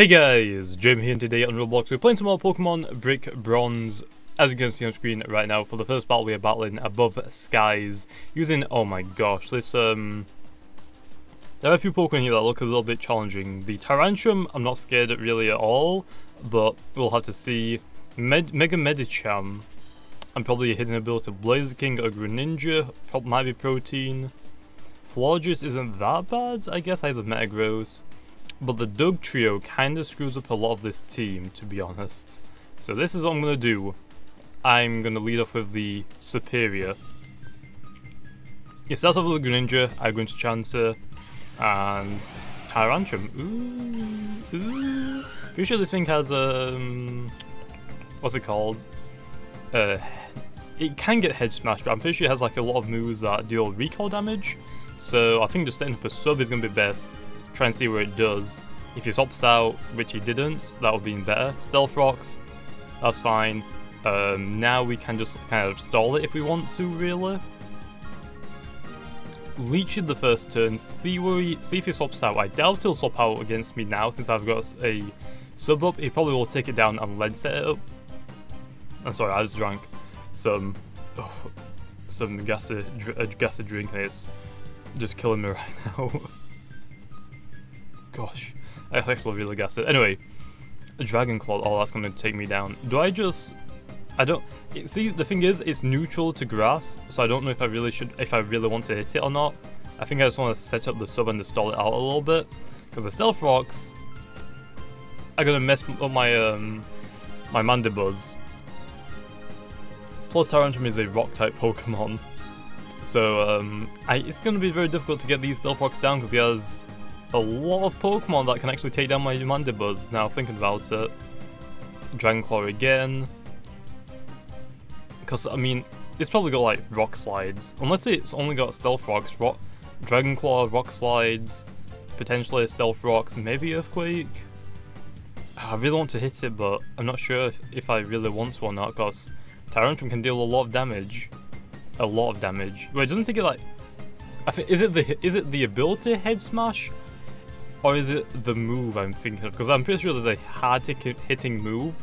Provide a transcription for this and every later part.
Hey guys, Jamiy here, and today on Roblox we're playing some more Pokemon Brick Bronze. As you can see on screen right now, for the first battle we are battling above skies using, oh my gosh, this there are a few Pokemon here that look a little bit challenging. The Tyrantrum, I'm not scared at really at all, but we'll have to see. Mega Medicham, I'm probably a hidden ability of Blazer King or Greninja, might be Protein. Florges isn't that bad, I guess I have the Metagross. But the Doug trio kinda screws up a lot of this team, to be honest. So this is what I'm gonna do. I'm gonna lead off with the Superior. It starts off with the Greninja, I'm going to Chancer, and Tyrantrum. Ooh. Pretty sure this thing has, what's it called? It can get Head Smash, but I'm pretty sure it has like a lot of moves that deal recall damage. So I think just setting up a sub is gonna be best. Try and see where it does. If he swaps out, which he didn't, that would be better. Stealth Rocks, that's fine. Now we can just kind of stall it if we want to, really. Leech in the first turn, see if he swaps out. I doubt he'll swap out against me now since I've got a sub up. He probably will take it down and lead set it up. I'm sorry, I just drank some gassy drink and it's just killing me right now. Gosh, I actually really gassed it. Anyway, a Dragon Claw, oh that's going to take me down. See, the thing is, it's neutral to grass, so I don't know if I really want to hit it or not. I think I just want to set up the sub and to stall it out a little bit, because the Stealth Rocks are going to mess up my, my Mandibuzz. Plus Tyrantrum is a rock-type Pokemon, so it's going to be very difficult to get these Stealth Rocks down, because he has a lot of Pokemon that can actually take down my Mandibuzz, now thinking about it. Dragon Claw again. Because, I mean, it's probably got like Rock Slides. Unless it's only got Stealth Rocks, Dragon Claw, Rock Slides, potentially Stealth Rocks, maybe Earthquake. I really want to hit it, but I'm not sure if I really want to or not, because Tyrantrum can deal a lot of damage. A lot of damage. But it doesn't take it like... I think, is it the ability Head Smash? Or is it the move I'm thinking of? Because I'm pretty sure there's a hard hitting move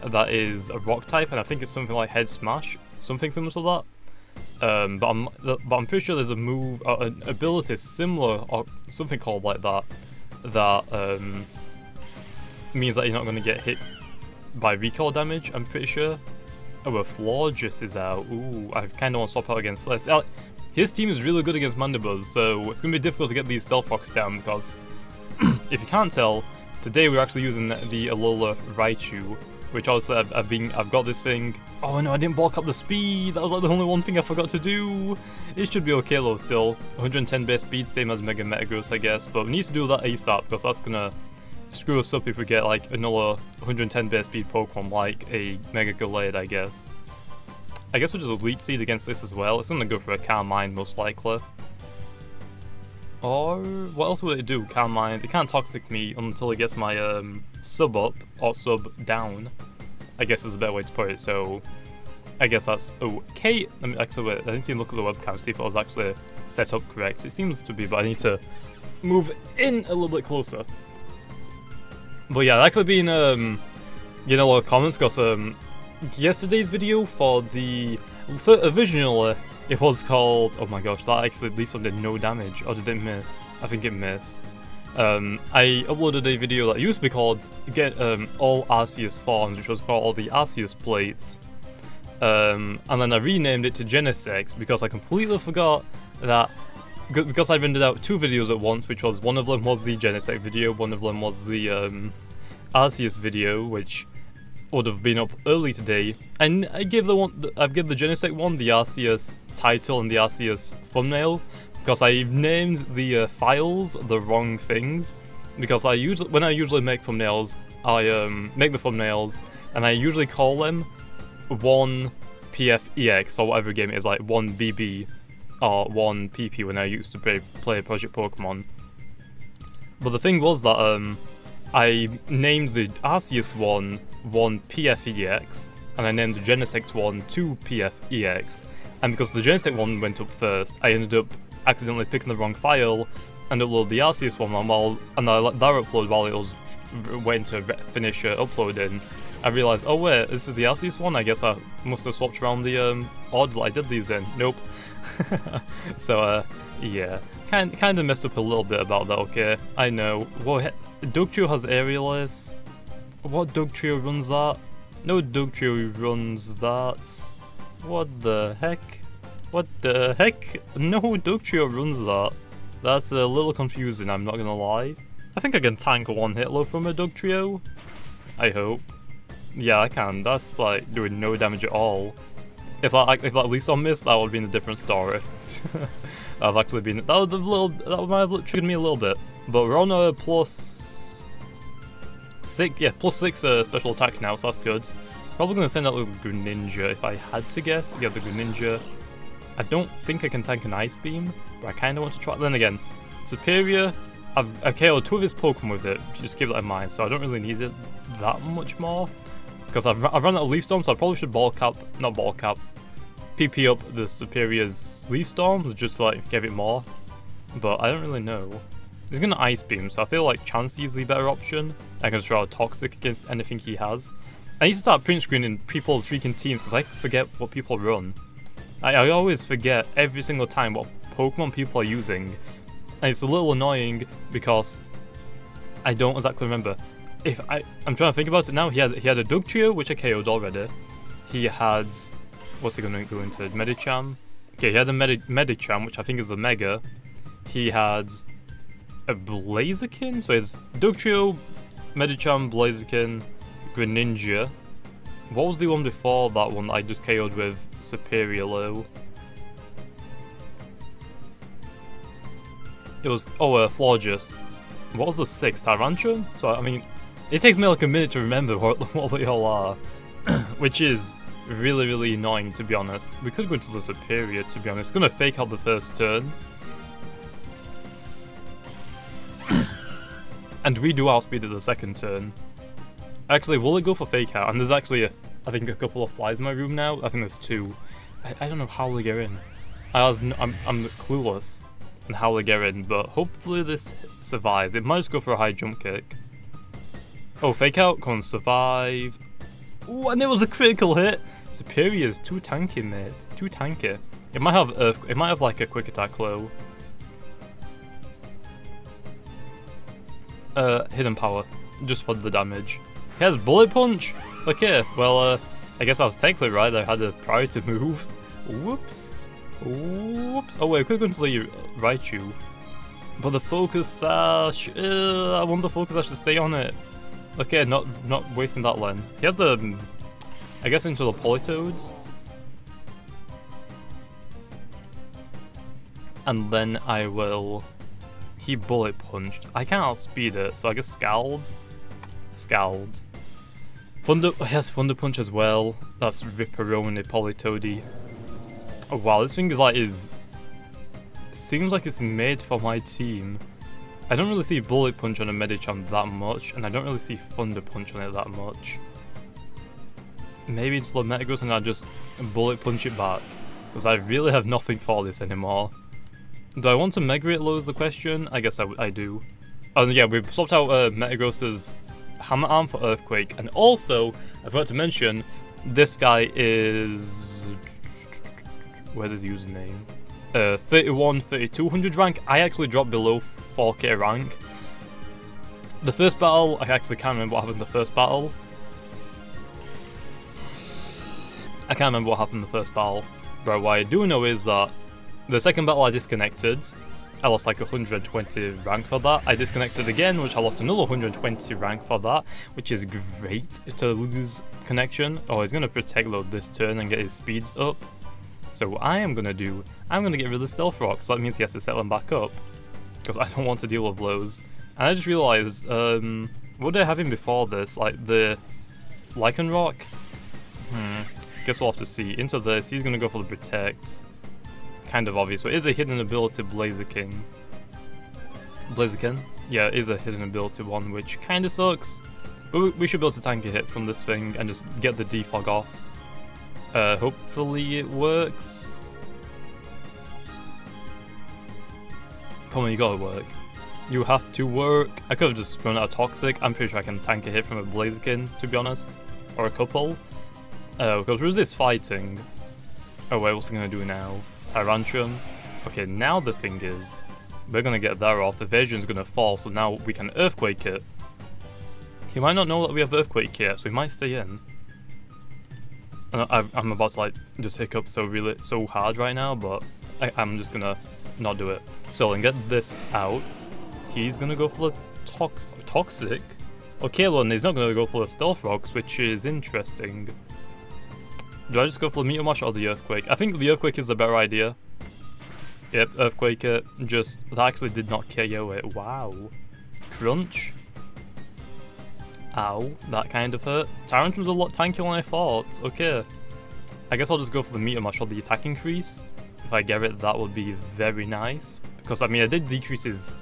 that is a rock type, and I think it's something like Head Smash, something similar to that. But I'm pretty sure there's a move, an ability similar, or something called like that, that means that you're not going to get hit by recall damage. I'm pretty sure. Oh, a Florges is out. Ooh, I kind of want to swap out against this. His team is really good against Mandibuzz, so it's going to be difficult to get these Stealth Rocks down because. If you can't tell, today we're actually using the ALOLAN RAICHU, which also I've got this thing. Oh no, I didn't bulk up the speed. That was like the only one thing I forgot to do. It should be okay though still. 110 base speed, same as Mega Metagross I guess, but we need to do that ASAP because that's gonna screw us up if we get like another 110 base speed Pokemon like a Mega Gallade, I guess. I guess we'll just Leech Seed against this as well. It's gonna go for a Carmine most likely. Or what else would it do? Carmine. It can't Toxic me until it gets my sub up or sub down. I guess is a better way to put it. So I guess that's okay. Let me actually wait. I need to look at the webcam see if it was actually set up correct. It seems to be, but I need to move in a little bit closer. But yeah, I've actually been getting a lot of comments because yesterday's video for originally. It was called, oh my gosh, that actually at least one did no damage, or did it miss? I think it missed. I uploaded a video that used to be called Get All Arceus Forms, which was for all the Arceus plates. And then I renamed it to Genesex because I completely forgot that, because I rendered out two videos at once, which was one of them was the Genesex video, one of them was the Arceus video, which would have been up early today, and I've given the Genesect one the Arceus title and the Arceus thumbnail because I've named the files the wrong things. Because when I usually make thumbnails, I make the thumbnails and I usually call them 1PFEX for whatever game it is, like 1BB or 1PP when I used to play Project Pokemon. But the thing was that I named the Arceus one 1PFEX, and I named the Genesect one 2PFEX, and because the Genesect one went up first, I ended up accidentally picking the wrong file and upload the Arceus one and I let that upload while it was waiting to finish uploading, I realized, oh wait, this is the Arceus one. I guess I must have swapped around the order that I did these in. Nope. So yeah, kind of messed up a little bit about that. Okay, I know. Well, Dugtrio has Aerial Ace. What Dugtrio runs that? No Dugtrio runs that. What the heck? What the heck? No Dugtrio runs that. That's a little confusing, I'm not gonna lie. I think I can tank one Hitler from a Dugtrio. I hope. Yeah, I can. That's like doing no damage at all. If that least on miss, that would have been a different story. I've actually been that might have triggered me a little bit. But we're on a +6, yeah, +6 special attack now, so that's good. Probably gonna send out the Greninja if I had to guess. Yeah, the Greninja. I don't think I can tank an Ice Beam, but I kind of want to try. Then again, Superior, I've KO'd 2 of his Pokemon with it. Just keep that in mind. So I don't really need it that much more because I've run out of Leaf Storm, so I probably should PP up the Superior's Leaf Storms just to like give it more. But I don't really know. He's gonna Ice Beam, so I feel like Chansey is the better option. I can throw out Toxic against anything he has. I need to start print screening people's freaking teams because I forget what people run. I always forget every single time what Pokemon people are using, and it's a little annoying because I don't exactly remember. I'm trying to think about it now. He had a Dugtrio, which I KO'd already. He had, what's he going to go into? Medicham. Okay, he had a Medicham, which I think is the Mega. He had a Blaziken, so it's Dugtrio, Medicham, Blaziken, Greninja. What was the one before that one that I just KO'd with Superior Low? It was, Florges. What was the 6th? Tyrantrum? So, I mean, it takes me like a minute to remember what they all are. Which is really, really annoying, to be honest. We could go into the Superior, to be honest. It's gonna fake out the first turn. And we do outspeed it the second turn. Actually, will it go for fake out? And there's actually, I think, a couple of flies in my room now. I think there's 2. I don't know how they get in. I'm clueless on how they get in, but hopefully this survives. It might just go for a high jump kick. Oh, fake out, come on, survive. Ooh, and it was a critical hit. Superior is too tanky, mate. Too tanky. It might have like a quick attack low. Hidden power, just for the damage. He has Bullet Punch? Okay, well, I guess I was technically right. I had a priority move. Whoops. Whoops. Oh wait, we could go into the Raichu. But the Focus Sash, I want the Focus Sash to stay on it. Okay, not wasting that Len. He has the, I guess, into the Politoads. And then I will, he Bullet Punched. I can't outspeed it, so I guess Scald. Scald. Thunder, he has Thunder Punch as well. That's Ripperoni, Politoedi. Oh wow, this thing is seems like it's made for my team. I don't really see Bullet Punch on a Medicham that much, and I don't really see Thunder Punch on it that much. Maybe it's the Metagross and I just Bullet Punch it back, because I really have nothing for this anymore. Do I want to Mega It low is the question? I guess I do. Oh yeah, we've swapped out Metagross's Hammer Arm for Earthquake, and also, I forgot to mention, this guy is, where's his username? 31, 3200 rank. I actually dropped below 4k rank. The first battle, I actually can't remember what happened in the first battle. I can't remember what happened in the first battle, but what I do know is that the second battle I disconnected. I lost like 120 rank for that. I disconnected again, which I lost another 120 rank for that, which is great to lose connection. Oh, he's going to Protect Load this turn and get his speeds up. So what I'm going to do, I'm going to get rid of the Stealth Rock, so that means he has to set them back up, because I don't want to deal with those. And I just realised, what did I have him before this? Like the Lycan Rock? Guess we'll have to see. Into this, he's going to go for the Protect. Kind of obvious, but it is a hidden ability Blaziken. Blaziken? Yeah, it is a hidden ability one, which kind of sucks. But we should be able to tank a hit from this thing and just get the defog off. Hopefully it works. Come on, you gotta work. You have to work. I could have just run out of Toxic. I'm pretty sure I can tank a hit from a Blaziken, to be honest. Or a couple. Because resist fighting. Oh wait, what's he gonna do now? Tyrantrum. Okay, now the thing is, we're gonna get that off. Evasion's gonna fall, so now we can Earthquake it. He might not know that we have Earthquake yet, so he might stay in. I'm about to like just hiccup so hard right now, but I'm just gonna not do it. So and get this out. He's gonna go for the Toxic. Okay, ALOLAN, he's not gonna go for the Stealth Rocks, which is interesting. Do I just go for the Meteor Mash or the Earthquake? I think the Earthquake is the better idea. Yep, Earthquake it. Just, that actually did not KO it. Wow. Crunch. Ow, that kind of hurt. Tyrantrum's a lot tankier than I thought. Okay. I guess I'll just go for the Meteor Mash or the attack increase. If I get it, that would be very nice. Because, I mean, I did decrease his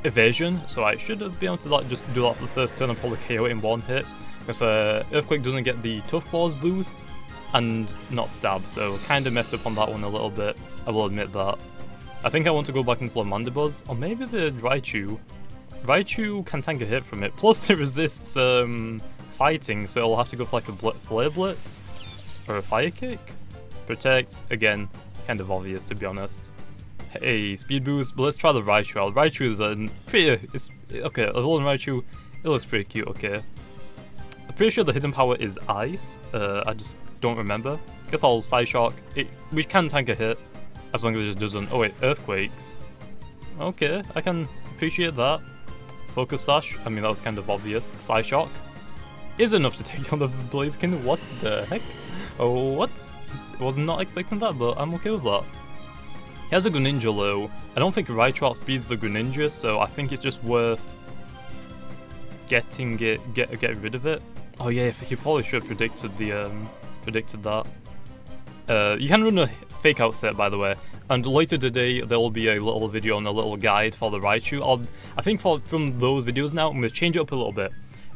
evasion, so I should have been able to like, just do that for the first turn and probably KO it in one hit. Because Earthquake doesn't get the Tough Claws boost and not stab, so kind of messed up on that one a little bit. I will admit that. I think I want to go back into the Mandibuzz, or maybe the Raichu. Raichu can tank a hit from it, plus it resists fighting, so I'll have to go for like a Flare Blitz or a Fire Kick. Protects, again, kind of obvious to be honest. Hey, speed boost, but let's try the Raichu out. Raichu is okay, a ALOLAN Raichu, it looks pretty cute, okay. I'm pretty sure the hidden power is Ice, I just don't remember. Guess I'll Side Shock. We can tank a hit, as long as it just doesn't. Oh wait, Earthquakes. Okay, I can appreciate that. Focus Sash, I mean that was kind of obvious. Side Shock is enough to take down the Blaziken. What the heck? Oh, what? I was not expecting that, but I'm okay with that. He has a Greninja though. I don't think Raichu outspeeds the Greninja, so I think it's just worth getting rid of it. Oh yeah, he probably should have predicted that. You can run a fake out set, by the way, and later today there will be a little video and a little guide for the Raichu. I think from those videos now, I'm going to change it up a little bit.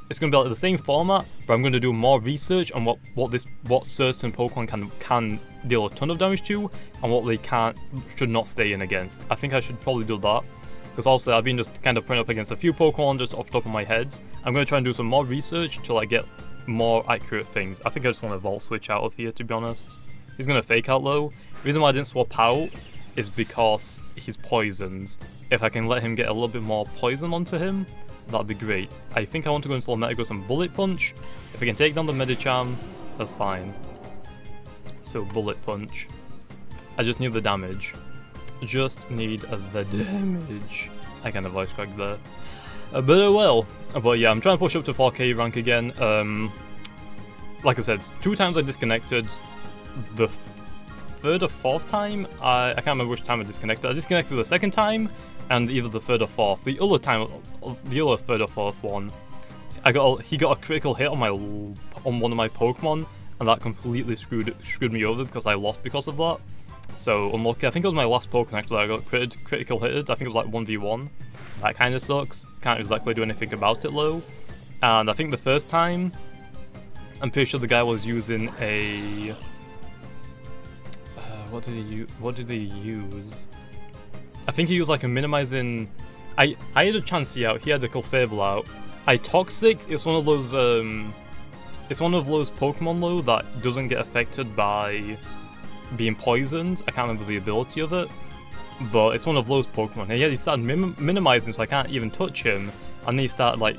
It's going to be like the same format, but I'm going to do more research on what certain Pokemon can deal a ton of damage to, and what they should not stay in against. I think I should probably do that, because also I've been just kind of putting up against a few Pokemon just off the top of my head. I'm going to try and do some more research to like get more accurate things. I think I just want to Volt Switch out of here, to be honest. He's going to Fake Out though. The reason why I didn't swap out is because he's poisoned. If I can let him get a little bit more poison onto him, that'd be great. I think I want to go into Metagross and Bullet Punch. If I can take down the Medicham, that's fine. So Bullet Punch. I just need the damage. Just need the damage. I kind of voice cracked there. But oh well. But yeah, I'm trying to push up to 4K rank again. Like I said, 2 times I disconnected. The third or fourth time, I can't remember which time I disconnected. I disconnected the second time, and either the third or fourth. The other third or fourth one, he got a critical hit on one of my Pokemon, and that completely screwed me over because I lost because of that. So unlucky. I think it was my last Pokemon actually that I got critical hitted. I think it was like 1v1. That kind of sucks. Can't exactly do anything about it though. And I think the first time, I'm pretty sure the guy was using a. What did he use? I think he used like a minimizing. I had a Chansey out. He had a Clefable out. I Toxic. It's one of those Pokemon though that doesn't get affected by being poisoned. I can't remember the ability of it, but it's one of those Pokemon. And yeah, he started minimizing, so I can't even touch him. And then he started like,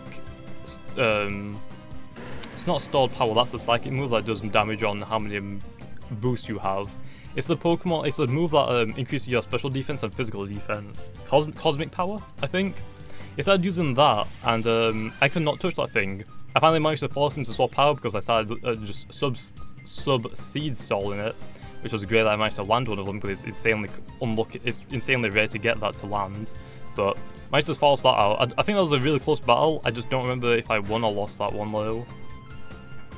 it's not stored power. That's the psychic move that does damage on how many boosts you have. It's the Pokemon. It's a move that increases your special defense and physical defense. Cosmic power, I think. He started using that, and I could not touch that thing. I finally managed to force him to swap power because I started just sub-seed stalling it, which was great that I managed to land one of them because it's insanely unlucky. It's insanely rare to get that to land, but I managed to force that out. I think that was a really close battle. I just don't remember if I won or lost that one though.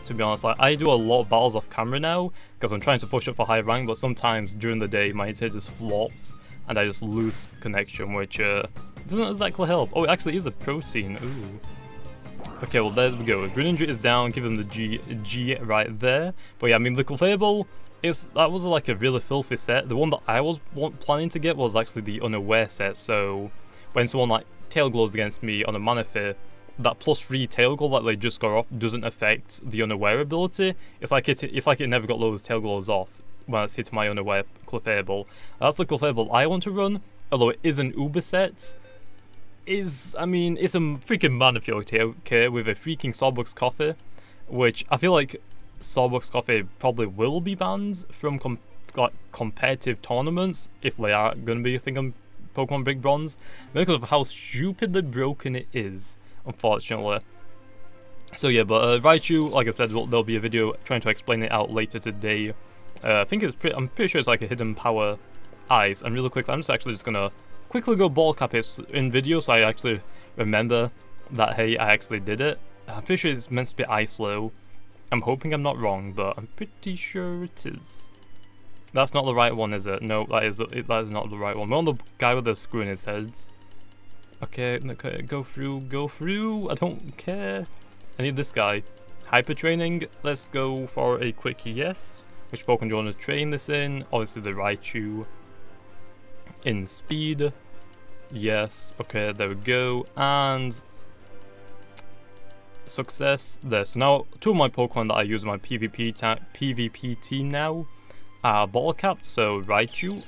To be honest, like, I do a lot of battles off camera now because I'm trying to push up for high rank, but sometimes during the day my internet just flops and I just lose connection, which doesn't exactly help. Oh, it actually is a protein. Ooh. Okay, well there we go. Greninja is down. Give him the G right there. But yeah, I mean the Clefable that was like a really filthy set. The one that I was planning to get was actually the Unaware set, so when someone like tail glows against me on a Manaphy, that +3 tail glow that they just got off doesn't affect the Unaware ability. It's like it never got those tail glows off when it's hit my Unaware Clefable. That's the Clefable I want to run, although it is an Uber set. I mean, it's a freaking Manaphy, okay, with a freaking Starbucks coffee, which I feel like Starbucks coffee probably will be banned from competitive tournaments if they are going to be a thing on Pokemon Big Bronze, because of how stupidly broken it is, unfortunately. So yeah, but Raichu, like I said, there'll be a video trying to explain it out later today. I think I'm pretty sure it's like a hidden power ice. And really quickly, I'm just gonna quickly go ball cap it in video so I actually remember that, hey, I actually did it. I'm pretty sure it's meant to be ice low. I'm hoping I'm not wrong, but I'm pretty sure it is. That's not the right one, is it? No, that is not the right one. We're on the guy with the screw in his head. Okay, go through. I don't care. I need this guy. Hyper training. Let's go for a quick yes. Which Pokemon do you want to train this in? Obviously the Raichu. In speed. Yes. Okay, there we go. And success there. So now 2 of my Pokemon that I use in my PvP team now are ball capped, so Raichu.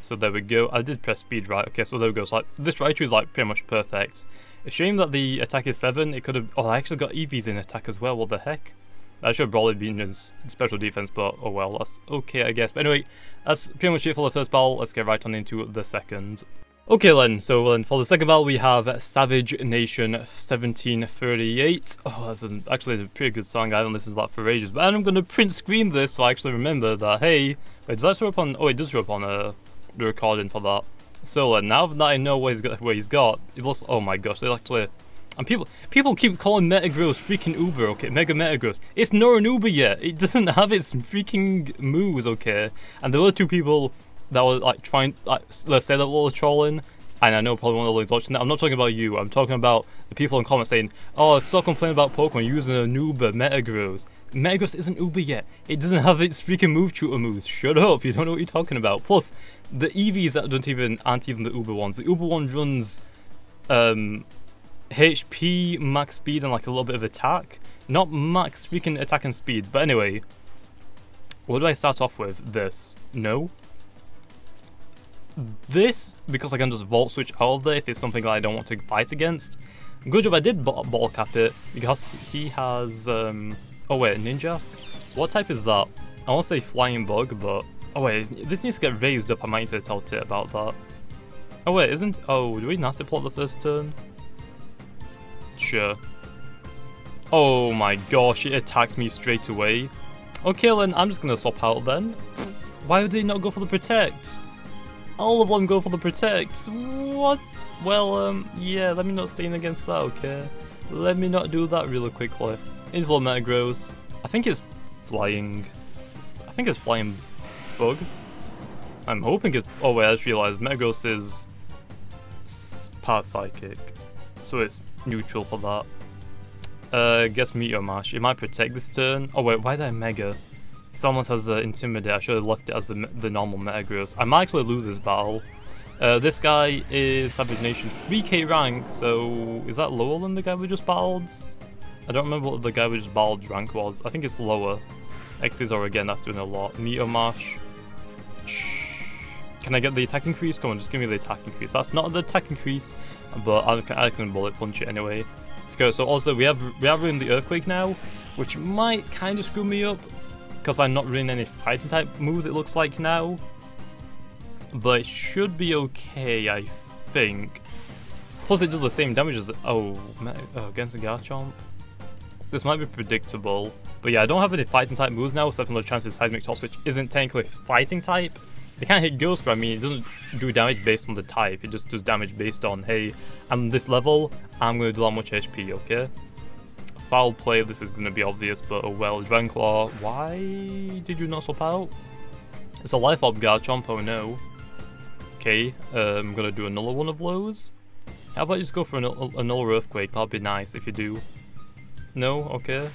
So there we go. I did press speed right. Okay, so there we go. So like, this Raichu is like pretty much perfect. A shame that the attack is 7. It could have. Oh, I actually got EVs in attack as well. What the heck? That should have probably been in special defense, but oh well, that's okay, I guess. But anyway, that's pretty much it for the first battle. Let's get right on into the second. Okay then, so then for the second battle we have Savage Nation 1738. Oh, this is actually a pretty good song. I haven't listened to that for ages. But I'm going to print screen this so I actually remember that, hey, wait, does that show up on, oh, it does show up on the recording for that. So now that I know what he's got, it looks, oh my gosh, they actually, and people keep calling Metagross freaking Uber, okay, Mega Metagross. It's not an Uber yet. It doesn't have its freaking moves, okay. And there were 2 people that were like trying, like, let's say that were trolling, and I know probably one of those watching that. I'm not talking about you. I'm talking about the people in comments saying, "Oh, stop complaining about Pokemon using an Uber Metagross. Metagross isn't Uber yet. It doesn't have its freaking move shooter moves. Shut up! You don't know what you're talking about." Plus, the EVs that aren't even the Uber ones. The Uber one runs HP, max speed, and like a little bit of attack, not max freaking attack and speed. But anyway, what do I start off with? This? No. This, because I can just Volt Switch out of there if it's something that I don't want to fight against. Good job I did ball cap it, because he has, oh wait, Ninjask? What type is that? I want to say Flying Bug, but, oh wait, this needs to get raised up. I might need to tell Tit about that. Oh wait, oh, do we Nasty Plot the first turn? Sure. Oh my gosh, it attacked me straight away. Okay then, I'm just gonna swap out then. Why would they not go for the Protect? All of them go for the Protect. What? Well, yeah, let me not stain against that, okay? Let me not do that really quickly. It's low Metagross. I think it's Flying Bug. I'm hoping it's, oh wait, I just realized Metagross is part Psychic, so it's neutral for that. Guess Meteor Mash. It might protect this turn. Oh wait, why did I Mega? Someone has Intimidate. I should have left it as the normal Metagross. I might actually lose this battle. This guy is Savage Nation 3k rank, so is that lower than the guy we just battled? I don't remember what the guy we just battled rank was. I think it's lower. X's again, that's doing a lot. Meteor Mash. Can I get the attack increase? Come on, just give me the attack increase. That's not the attack increase, but I can bullet punch it anyway. Let's go. So also we have ruined the Earthquake now, which might kind of screw me up, because I'm not running any fighting type moves it looks like now. But it should be okay, I think. Plus it does the same damage as against a Garchomp. This might be predictable. But yeah, I don't have any fighting type moves now, except for the chances Seismic Toss, which isn't technically fighting type. It can't hit Ghost, but I mean, it doesn't do damage based on the type. It just does damage based on, hey, I'm this level, I'm going to do that much HP, okay? Foul play, this is going to be obvious, but oh well. Dragonclaw, why did you not swap out? It's a Life Orb Garchomp, oh no. Okay, I'm going to do another one of those. How about you just go for another Earthquake? That'd be nice if you do. No? Okay.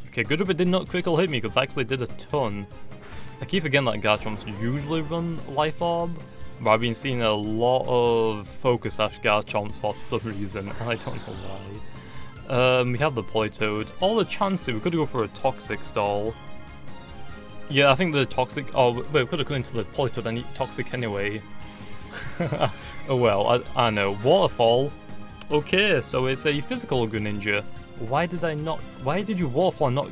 Okay, good job it did not critical hit me, because I actually did a ton. I keep forgetting that Garchomp's usually run Life Orb, but I've been seeing a lot of Focus Sash Garchomps for some reason, and I don't know why. We have the Politoed. All the chances, we could go for a Toxic stall. Yeah, I think the Toxic... Oh, wait, we could have gone into the Politoed and eat Toxic anyway. Oh well, I know. Waterfall. Okay, so it's a physical Greninja. Why did you Waterfall and not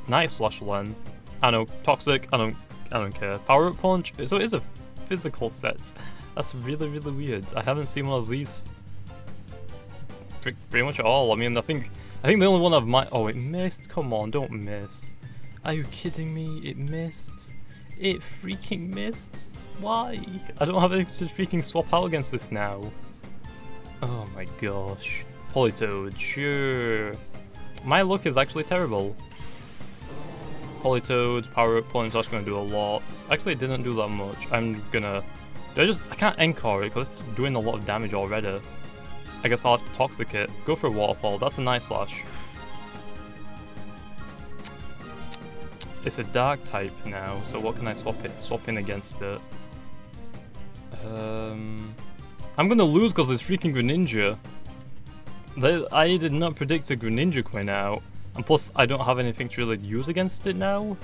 Night Slash Len? I know, Toxic, I don't care. Power Up Punch, so it is a physical set. That's really, really weird. I haven't seen one of these pretty much at all. I mean, I think the only one I've oh, it missed? Come on, don't miss. Are you kidding me? It missed. It freaking missed. Why? I don't have anything to freaking swap out against this now. Oh my gosh. Politoed, sure. My luck is actually terrible. Politoed, Power Up Punch, that's gonna do a lot. Actually, it didn't do that much. I can't Encore it because it's doing a lot of damage already. I guess I'll have to Toxic it. Go for a Waterfall, that's a Night Slash. It's a Dark type now, so what can I swap in against it? I'm gonna lose because there's freaking Greninja. I did not predict a Greninja coming out, and plus I don't have anything to really use against it now.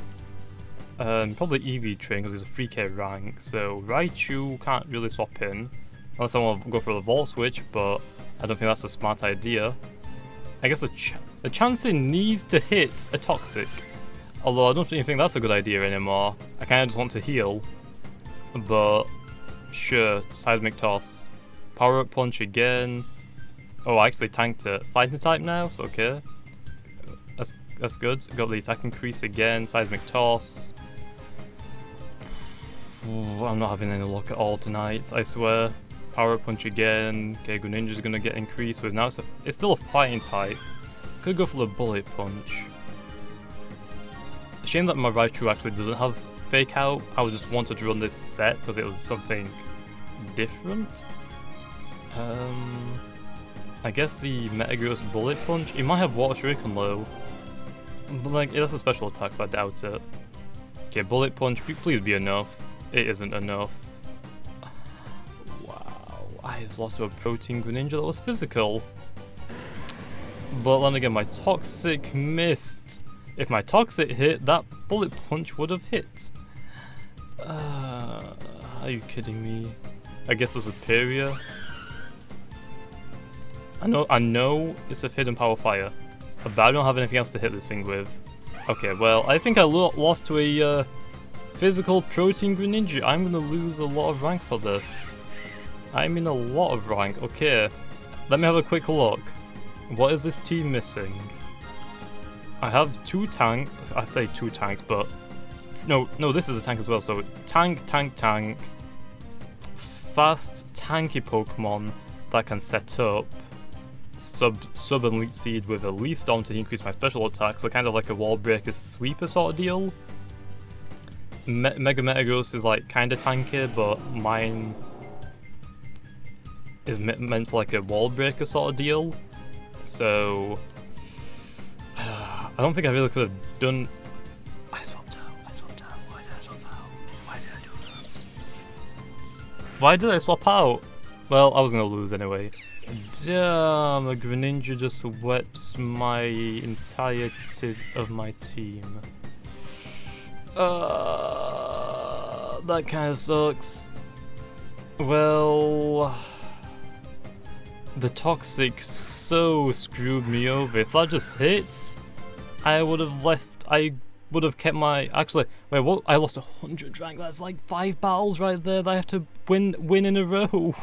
Probably EV Train because it's a 3k rank, so Raichu can't really swap in. Unless I want to go for the Volt Switch, but I don't think that's a smart idea. I guess a chance it needs to hit a Toxic. Although I don't even think that's a good idea anymore. I kinda just want to heal. But sure, Seismic Toss. Power Up Punch again. Oh, I actually tanked it. Fighting type now, so okay. That's good. Got the attack increase again. Seismic Toss. Ooh, I'm not having any luck at all tonight, I swear. Power Up Punch again. Okay, Greninja's gonna get increased with now. It's still a fighting type. Could go for the Bullet Punch. Shame that my Raichu actually doesn't have Fake Out. I just wanted to run this set because it was something different. I guess the Metagross Bullet Punch. It might have Water Shuriken low, but like that's a special attack, so I doubt it. Okay, Bullet Punch. Please be enough. It isn't enough. Wow, I just lost to a Protein Greninja that was physical. But then again, my Toxic missed. If my Toxic hit, that Bullet Punch would have hit. Are you kidding me? I guess a Superior. I know it's a Hidden Power Fire, but I don't have anything else to hit this thing with. Okay, well, I think I lost to a physical Protein Greninja. I'm gonna lose a lot of rank for this. I'm in a lot of rank. Okay, let me have a quick look. What is this team missing? I have two tanks. I say two tanks, but no, this is a tank as well. So tank, fast, tanky Pokemon that can set up sub and Leech Seed with a Leaf Storm to increase my special attack. So kind of like a Wall Breaker Sweeper sort of deal. Mega Metagross is like kind of tanky, but mine is meant for like a Wall Breaker sort of deal. So I don't think I really could have done. I swapped out. Why did I swap out? Why did I do that? Why did I swap out? Well, I was gonna lose anyway. Damn, a Greninja just swept my entirety of my team. That kind of sucks. Well, the Toxic so screwed me over. If that just hits, I would have kept my... Actually, wait, what? I lost 100 rank. That's like 5 battles right there that I have to win in a row.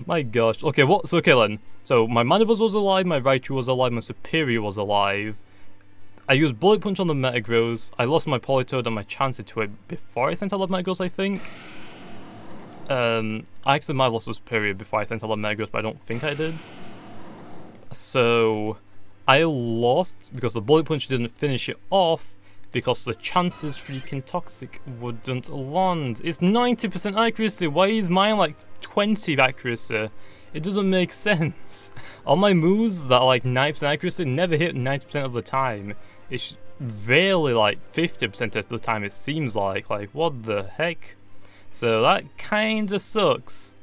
My gosh. Okay, so okay then. So my Mandibles was alive, my Raichu was alive, my Superior was alive. I used Bullet Punch on the Metagross. I lost my Politoed and my Chansey to it before I sent out the Metagross, I think. I actually might have lost the Superior before I sent out the Metagross, but I don't think I did. So I lost because the Bullet Punch didn't finish it off because the chances freaking Toxic wouldn't land. It's 90% accuracy. Why is mine like 20 accuracy? It doesn't make sense. All my moves that are like 90% accuracy never hit 90% of the time. rarely like 50% of the time it seems like what the heck. So that kinda sucks.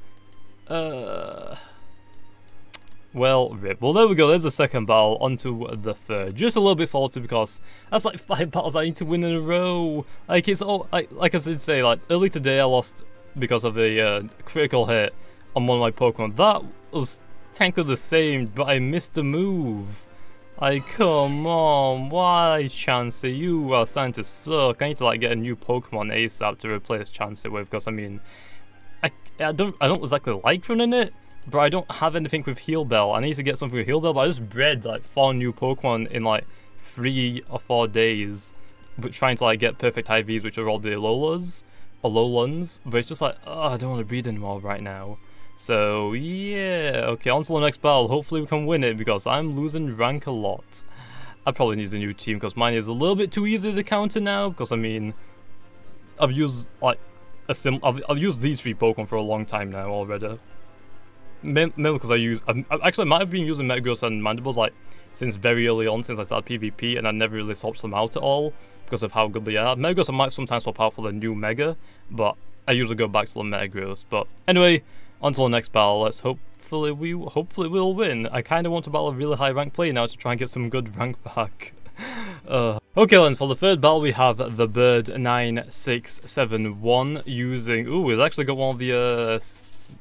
Well, rip. Well, there we go. There's the second battle. Onto the third. Just a little bit salty because that's like 5 battles I need to win in a row. Like it's all like I did say. Like early today, I lost because of a critical hit on one of my Pokemon. That was technically the same, but I missed the move. Like, come on, why Chansey? You are starting to suck. I need to like get a new Pokemon ASAP to replace Chansey with, because I mean, I don't exactly like running it. But I don't have anything with Heal Bell. I need to get something with Heal Bell, but I just bred like 4 new Pokemon in like 3 or 4 days. But trying to like get perfect IVs, which are all the ALOLANs. But it's just like, oh, I don't want to breed anymore right now. So yeah, okay, on to the next battle. Hopefully we can win it because I'm losing rank a lot. I probably need a new team because mine is a little bit too easy to counter now. Because I mean, I've used like I've used these 3 Pokemon for a long time now already. Mainly because I actually might have been using Metagross and Mandibles like since very early on, since I started PvP, and I never really swapped them out at all because of how good they are. Metagross I might sometimes swap out for the new Mega, but I usually go back to the Metagross. But anyway, on to the next battle. Let's hopefully we'll win. I kind of want to battle a really high rank player now to try and get some good rank back. Okay then, for the third battle we have the Bird 9671 using, ooh, it's actually got one of the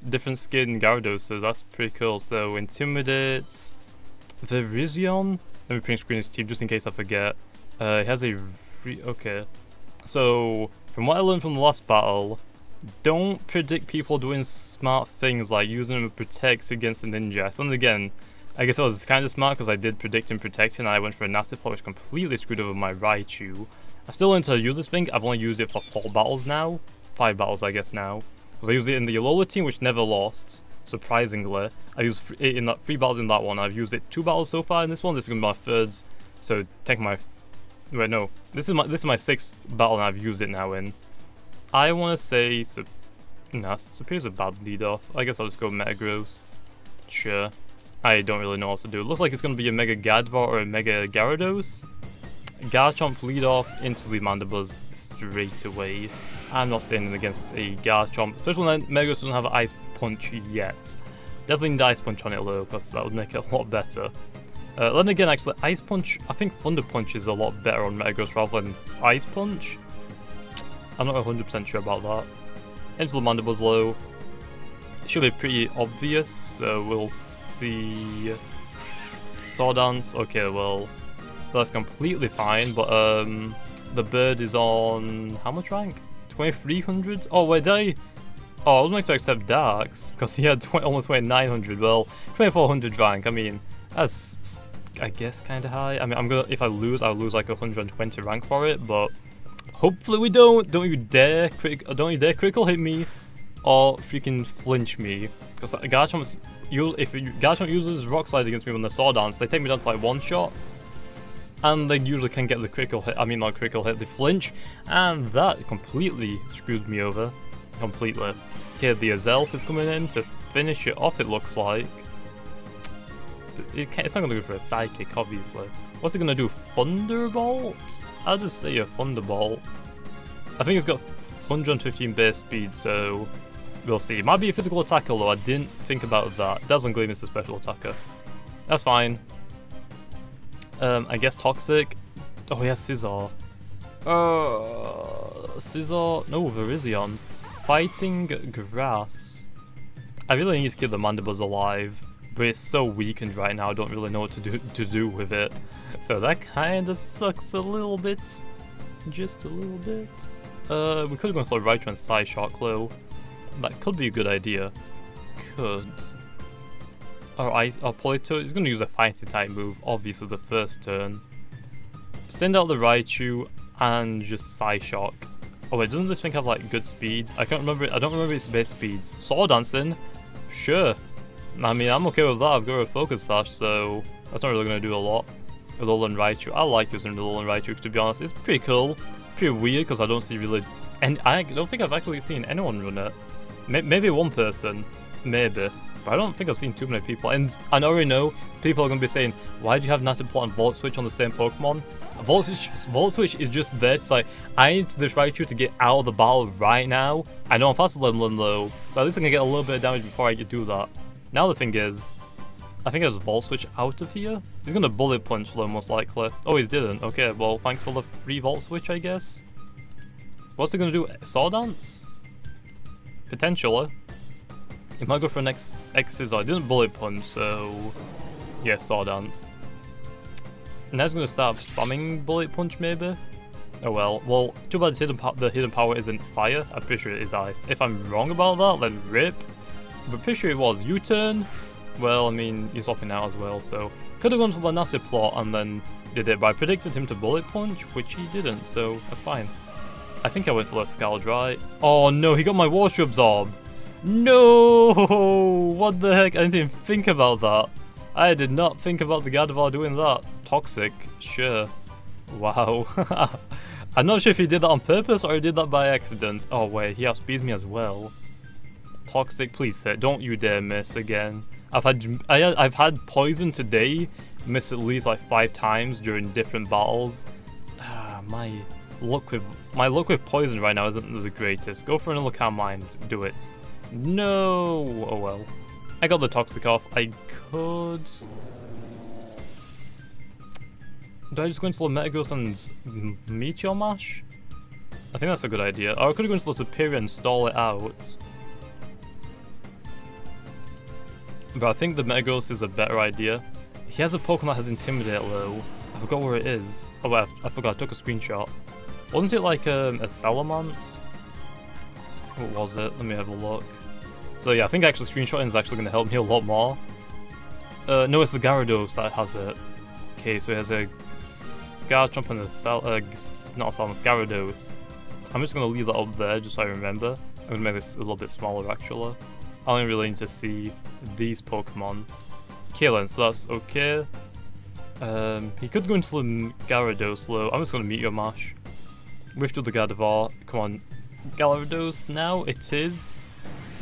different skin Gyarados, that's pretty cool. So Intimidate, Virizion, let me print screen his team just in case I forget. It has a okay. So from what I learned from the last battle, don't predict people doing smart things like using them to protect against the ninja. And again, I guess I was kind of smart because I did predict and protect, and I went for a nasty plot which completely screwed over my Raichu. I've still learned to use this thing. I've only used it for 4 battles now. 5 battles I guess now. Because I used it in the ALOLAN team, which never lost, surprisingly. I used it in that 3 battles in that one. I've used it 2 battles so far in this one. This is going to be my 3rd. So take my... Wait, no. This is my 6th battle and I've used it now in. I want to say... Nah, Superior's a bad lead off. I guess I'll just go Metagross. Sure. I don't really know what to do. It looks like it's going to be a Mega Gadvar or a Mega Gyarados. Garchomp lead off into the Mandibles straight away. I'm not standing against a Garchomp, especially when Metagross doesn't have an Ice Punch yet. Definitely need Ice Punch on it though, because that would make it a lot better. Then again, actually, Ice Punch, I think Thunder Punch is a lot better on Metagross rather than Ice Punch. I'm not 100% sure about that. Into the Mandibles low. It should be pretty obvious, so we'll see. Sword Dance, okay, well, that's completely fine, but the bird is on how much rank? 2300? Oh wait, I was meant to accept Darks because he had almost 2900. Well, 2400 rank. I mean, that's I guess kind of high. I mean, if I lose, I'll lose like 120 rank for it. But hopefully we don't. Don't you dare critical hit me, or freaking flinch me. Because Garchomp, if Garchomp uses Rock Slide against me on the Sword Dance, they take me down to like 1 shot. And they usually can get the critical hit, I mean not critical hit, the flinch, and that completely screwed me over. Completely. Okay, the Azelf is coming in to finish it off, it looks like. It's not going to go for a Psychic, obviously. What's it going to do? Thunderbolt? I'll just say a Thunderbolt. I think it's got 115 base speed, so we'll see. It might be a physical attacker, though. I didn't think about that. Dazzling Gleam is a special attacker. That's fine. I guess Toxic. Oh, he has Scizor. Scizor. No, Virizion. Fighting Grass. I really need to keep the Mandibles alive, but it's so weakened right now. I don't really know what to do with it. So that kind of sucks a little bit. Just a little bit. We could have gone for Raichu and Psyshock though. That could be a good idea. Could. Or Polito is going to use a fighting type move, obviously the first turn. Send out the Raichu and just Psyshock. Oh wait, doesn't this thing have like good speed? I can't remember. I don't remember its base speeds. Sword Dancing, sure. I mean, I'm okay with that. I've got a Focus Sash, so that's not really going to do a lot. With ALOLAN Raichu, I like using the ALOLAN Raichu to be honest. It's pretty cool, pretty weird because I don't see really, and I don't think I've actually seen anyone run it. Maybe one person, maybe. But I don't think I've seen too many people, and I already know people are going to be saying, why do you have Natty Plot and Volt Switch on the same Pokemon? Volt Switch is just this, like, I need this Raichu to get out of the battle right now. I know I'm faster than low, so at least I can get a little bit of damage before I do that. Now the thing is, I think there's Volt Switch out of here. He's going to Bullet Punch low most likely. Oh, he didn't. Okay, well, thanks for the free Volt Switch, I guess. What's he going to do? Saw Dance? Potentially. He might go for an X's, or I didn't Bullet Punch, so yeah, Saw Dance. And now he's going to start spamming Bullet Punch, maybe? Oh well. Well, too bad the hidden power isn't fire. I'm pretty sure it is ice. If I'm wrong about that, then rip. But pretty sure it was U-turn. Well, I mean, he's swapping out as well, so could have gone for the Nasty Plot and then did it, but I predicted him to Bullet Punch, which he didn't, so that's fine. I think I went for the Scald, right? Oh no, he got my Water Absorb! No! What the heck? I didn't even think about that. I did not think about the Gardevoir doing that. Toxic, sure. Wow. I'm not sure if he did that on purpose or he did that by accident. Oh wait, he outspeeds me as well. Toxic, please hit. Don't you dare miss again. I've had Poison today miss at least like 5 times during different battles. My luck with Poison right now isn't the greatest. Go for another Calm Mind. Do it. No! Oh well. I got the Toxic off. I could... Do I just go into the Metagross and Meteor Mash? I think that's a good idea. Or I could go into the Superior and stall it out. But I think the Metagross is a better idea. He has a Pokemon that has Intimidate low. I forgot where it is. Oh wait, I forgot, I took a screenshot. Wasn't it like a Salamence? What was it? Let me have a look. So yeah, I think actually screenshotting is actually going to help me a lot more. No, it's the Gyarados that has it. Okay, so it has a Garchomp and a not a Salamence, Gyarados. I'm just going to leave that up there just so I remember. I'm going to make this a little bit smaller actually. I only really need to see these Pokemon. Kalen, so that's okay. He could go into the Gyarados low. I'm just going to Meteor Mash. Withdraw the Gardevoir. Come on. Gyarados now, it is.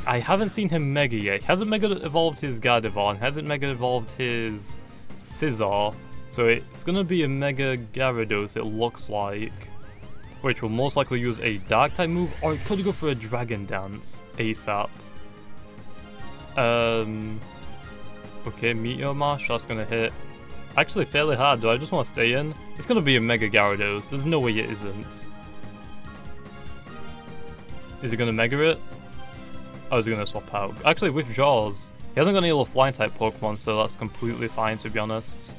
I haven't seen him Mega yet. He hasn't Mega evolved his Gardevoir and hasn't Mega evolved his Scizor. So it's going to be a Mega Gyarados, it looks like. Which will most likely use a Dark type move, or it could go for a Dragon Dance ASAP. Okay, Meteor Mash, that's gonna hit. Actually, fairly hard. Do I just want to stay in? It's gonna be a Mega Gyarados. There's no way it isn't. Is he gonna Mega it? Oh, is he gonna swap out? Actually, withdraws. He hasn't got any other Flying type Pokemon, so that's completely fine to be honest.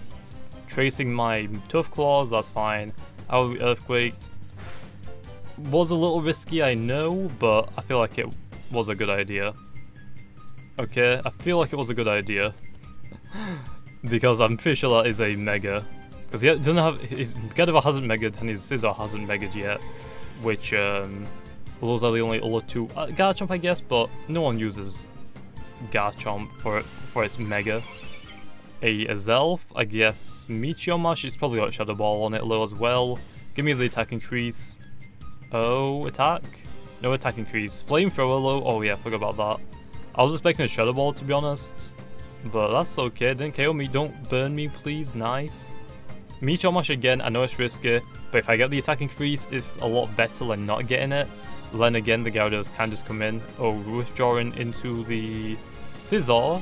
Tracing my Tough Claws, that's fine. I'll be Earthquaked. Was a little risky, I know, but I feel like it was a good idea. Okay, I feel like it was a good idea. Because I'm pretty sure that is a Mega. Because he doesn't have... His Gardevoir hasn't Megaed and his Scizor hasn't Megaed yet. Which, well, those are the only other two... Garchomp, I guess, but no one uses Garchomp for its Mega. A Azelf, I guess Meteor Mash, it's probably got Shadow Ball on it low as well. Give me the attack increase. Oh, attack? No attack increase. Flamethrower low, oh yeah, I forgot about that. I was expecting a Shadow Ball to be honest, but that's okay. Didn't KO me. Don't burn me, please. Nice. Meteor Mash again. I know it's risky, but if I get the attack increase, it's a lot better than not getting it. Then again, the Gyarados can just come in. Oh, withdrawing into the Scizor.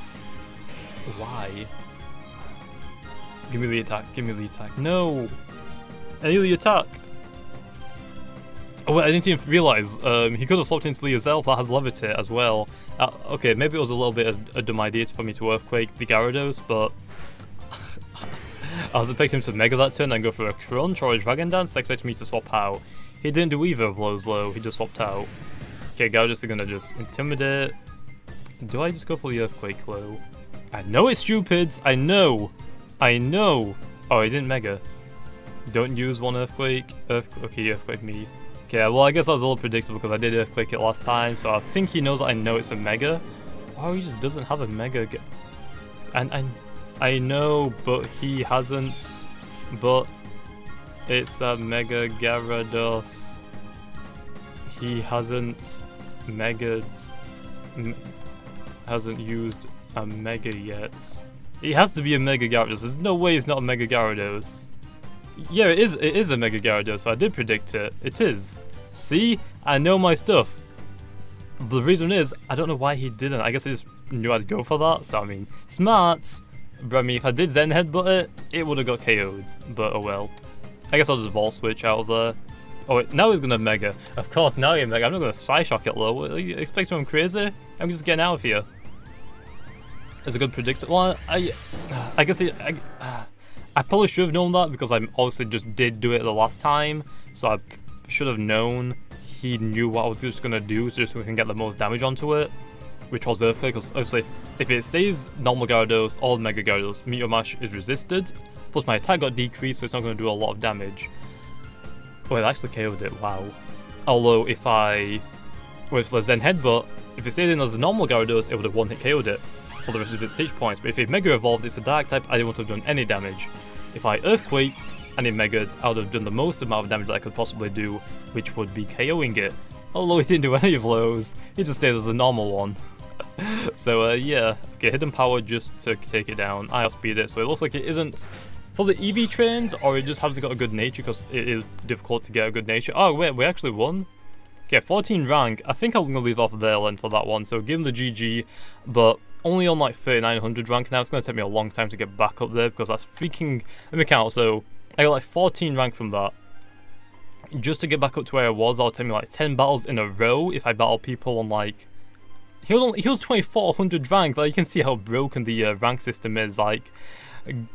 Why? Give me the attack. Give me the attack. No. I need the attack. Oh wait, I didn't even realise, he could have swapped into the Azelf that has Levitate as well. Okay, maybe it was a little bit of a dumb idea for me to Earthquake the Gyarados, but... I was expecting him to Mega that turn and go for a Crunch or a Dragon Dance, expecting me to swap out. He didn't do either of those though, he just swapped out. Okay, Gyarados are gonna just Intimidate. Do I just go for the Earthquake low? I know it's stupid, I know! I know! Oh, he didn't Mega. Don't use one Earthquake. Okay, Earthquake me. Okay, well I guess that was a little predictable because I did Earthquake it last time, so I think he knows that I know it's a Mega. Oh, he just doesn't have a Mega. And I know, but he hasn't. But it's a Mega Gyarados. He hasn't Mega'd. Hasn't used a Mega yet. It has to be a Mega Gyarados. There's no way it's not a Mega Gyarados. Yeah, it is a Mega Gyarados, so I did predict it. It is. See? I know my stuff. But the reason is, I don't know why he didn't. I guess I just knew I'd go for that, so I mean, smart. But I mean, if I did Zen Headbutt it, it would have got KO'd. But oh well. I guess I'll just Ball Switch out of there. Oh wait, now he's gonna Mega. Of course, now he's Mega. I'm not gonna Psyshock it low. What, you expect someone crazy? I'm just getting out of here. It's a good predictor. Well, I guess I probably should have known that because I obviously just did do it the last time. So I should have known he knew what I was just gonna do just so we can get the most damage onto it. Which was Earthquake, because obviously if it stays normal Gyarados or Mega Gyarados, Meteor Mash is resisted. Plus my attack got decreased, so it's not going to do a lot of damage. Oh, it actually KO'd it, wow. Although if with the Zen Headbutt, if it stayed in as a normal Gyarados, it would have one-hit KO'd it for the rest of its H points. But if it Mega Evolved, it's a Dark type, I wouldn't have done any damage. If I Earthquaked and it Mega'd, I would have done the most amount of damage that I could possibly do, which would be KOing it. Although it didn't do any of those, it just stayed as a normal one. So yeah, okay, Hidden Power just to take it down. I outspeed it, so it looks like it isn't for the EV trains, or it just hasn't got a good nature because it is difficult to get a good nature. Oh wait, we actually won. Okay, 14 rank. I think I'm gonna leave off there then for that one. So give him the GG, but only on like 3900 rank now. It's gonna take me a long time to get back up there because that's freaking. Let me count. So I got like 14 rank from that. Just to get back up to where I was, that'll take me like 10 battles in a row if I battle people on like. He was 2400 rank. Like you can see how broken the rank system is. Like,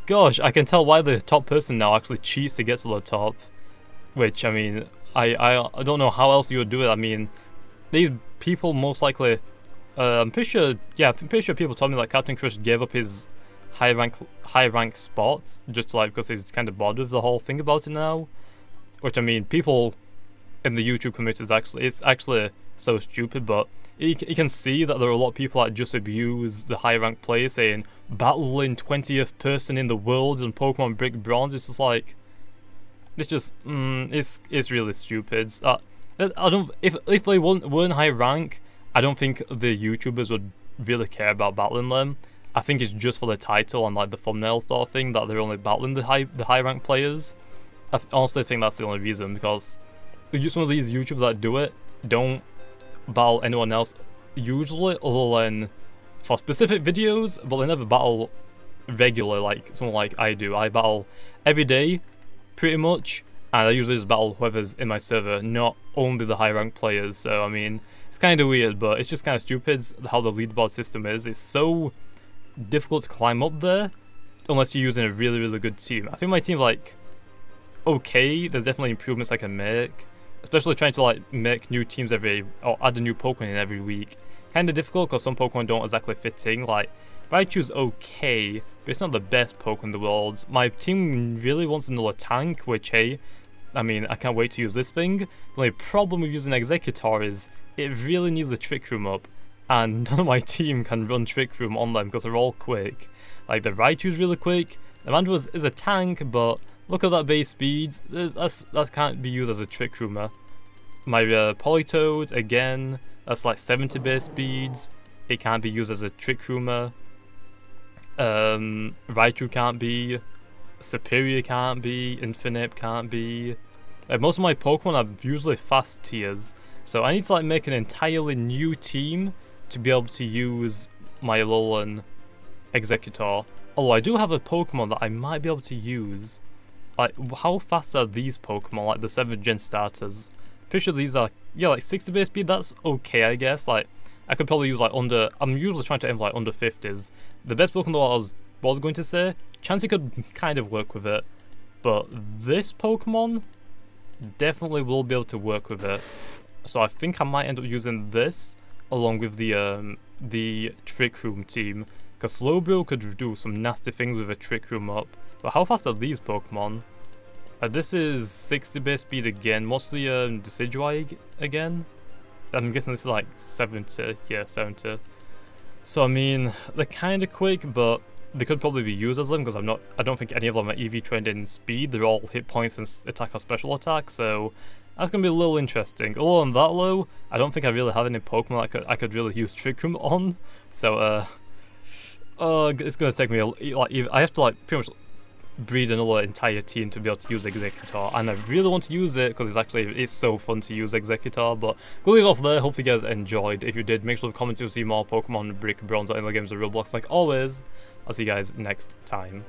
gosh, I can tell why the top person now actually cheats to get to the top. Which I mean, I don't know how else you would do it. I mean, these people most likely. I'm pretty sure. Yeah, I'm pretty sure people told me like Captain Crush gave up his high rank spot just like because he's kind of bored with the whole thing about it now. Which I mean, people in the YouTube community it's actually so stupid, but. You can see that there are a lot of people that just abuse the high rank players saying battling 20th person in the world and Pokemon Brick Bronze. It's just like it's just it's really stupid. I don't if they weren't high rank, I don't think the YouTubers would really care about battling them. I think it's just for the title and like the thumbnail sort of thing that they're only battling the high rank players. I honestly think that's the only reason because some of these YouTubers that do it don't battle anyone else usually other than for specific videos, but they never battle regularly like someone like I do. I battle every day pretty much, and I usually just battle whoever's in my server, not only the high rank players. So I mean, it's kind of weird, but it's just kind of stupid how the leaderboard system is. It's so difficult to climb up there unless you're using a really good team. I think my team's like okay, there's definitely improvements I can make. Especially trying to like make new teams or add a new Pokemon in every week. Kind of difficult because some Pokemon don't exactly fit in. Like Raichu's okay, but it's not the best Pokemon in the world. My team really wants another tank, which hey, I mean I can't wait to use this thing. The only problem with using Exeggutor is it really needs the Trick Room up, and none of my team can run Trick Room on them because they're all quick. Like the Raichu's really quick. The Mandra's is a tank, but look at that base speeds. That can't be used as a Trick Roomer. My Politoed, again, that's like 70 base speeds. It can't be used as a Trick Roomer. Raichu can't be. Superior can't be. Infinite can't be. Like, most of my Pokemon are usually fast tiers. So I need to like make an entirely new team to be able to use my ALOLAN Exeggutor. Although I do have a Pokemon that I might be able to use. Like, how fast are these Pokemon, like the 7th gen starters? Pretty sure these are, yeah, like 60 base speed, that's okay, I guess. Like, I could probably use like I'm usually trying to aim for like under 50s. The best Pokemon that I was going to say, Chansey could kind of work with it. But this Pokemon definitely will be able to work with it. So I think I might end up using this along with the Trick Room team. Because Slowbro could do some nasty things with a Trick Room up. But how fast are these Pokemon? This is 60 base speed again. What's the Decidueye again? I'm guessing this is like 70. Yeah, 70. So I mean, they're kind of quick, but they could probably be used as them because I don't think any of them are EV trained in speed. They're all hit points and attack or special attack. So that's gonna be a little interesting. Although on that low, I don't think I really have any Pokemon I could really use Trick Room on. So It's gonna take me I have to like pretty much breed another entire team to be able to use Executor, and I really want to use it because it's so fun to use Executor. But go leave off there. Hope you guys enjoyed. If you did, make sure to comment to see more Pokemon Brick, Bronze, and other games of Roblox. Like always, I'll see you guys next time.